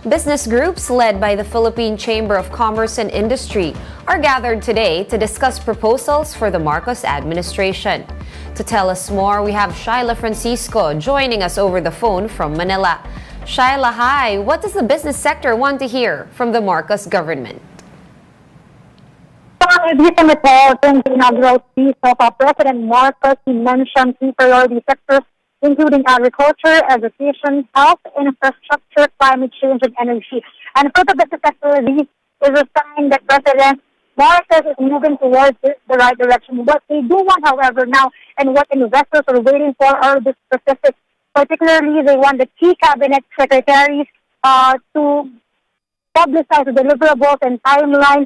Business groups led by the Philippine Chamber of Commerce and Industry are gathered today to discuss proposals for the Marcos administration. To tell us more, we have Shyla Francisco joining us over the phone from Manila. Shyla, hi. What does the business sector want to hear from the Marcos government? During the inaugural speech of President Marcos, he mentioned key priority sectors including agriculture, education, health, infrastructure, climate change, and energy. And for the business sector, this is a sign that President Marcos is moving towards the right direction. What they do want, however, now, and what investors are waiting for are the specifics. Particularly, they want the key cabinet secretaries to publicize the deliverables and timeline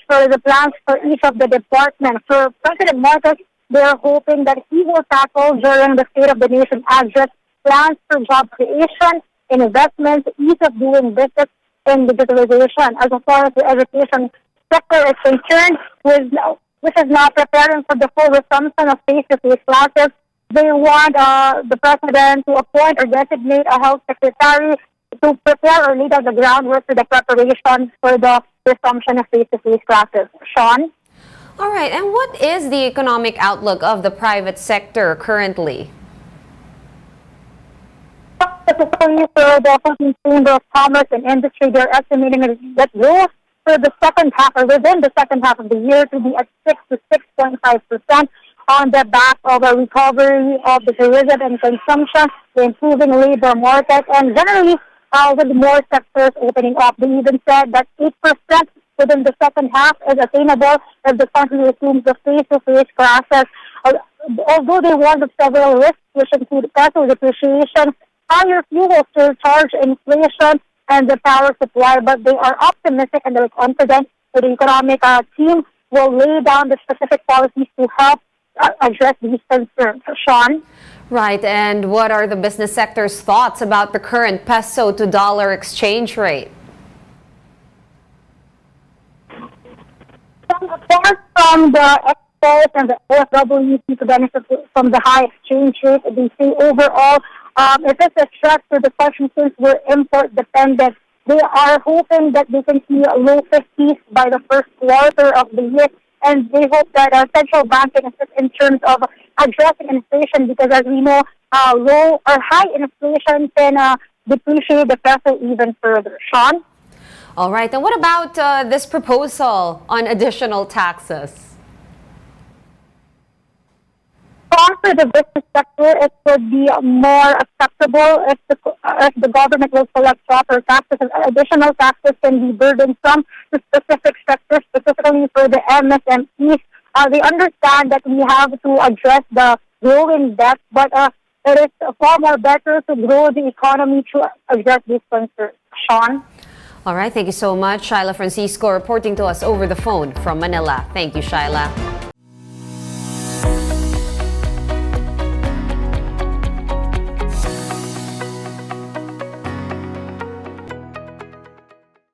for the plans for each of the departments. For President Marcos, they are hoping that he will tackle during the State of the Nation address plans for job creation, investments, ease of doing business, and digitalization. As far as the education sector is concerned, which is now preparing for the full resumption of face-to-face classes, they want the president to appoint or designate a health secretary to prepare or lead out the groundwork for the preparation for the resumption of face-to-face classes. Sean? All right, and what is the economic outlook of the private sector currently? Specifically for the Philippine Chamber of Commerce and Industry, they're estimating that growth for the second half or within the second half of the year to be at 6 to 6.5% on the back of a recovery of the tourism and consumption, the improving labor market, and generally with more sectors opening up. They even said that 8% within the second half is attainable if the country resumes the face-to-face classes. Although they warned of several risks, which include peso depreciation, higher fuel surcharge, inflation, and the power supply, but they are optimistic and they're confident that the economic team will lay down the specific policies to help address these concerns. Sean? Right, and what are the business sector's thoughts about the current peso to dollar exchange rate? Apart from the exports and the OFWC to benefit from the high exchange rate, they say overall, it is a threat to the country since we're import dependent. They are hoping that they can see low 50s by the first quarter of the year, and they hope that central banking assists in terms of addressing inflation because, as we know, low or high inflation can depreciate the peso even further. Sean? All right, and what about this proposal on additional taxes? For the business sector, it would be more acceptable if the government will collect proper taxes, and additional taxes can be burdensome to specific sectors, specifically for the MSMEs. They understand that we have to address the growing debt, but it is far more better to grow the economy to address these concerns. Sean? All right, thank you so much. Shyla Francisco reporting to us over the phone from Manila. Thank you, Shyla.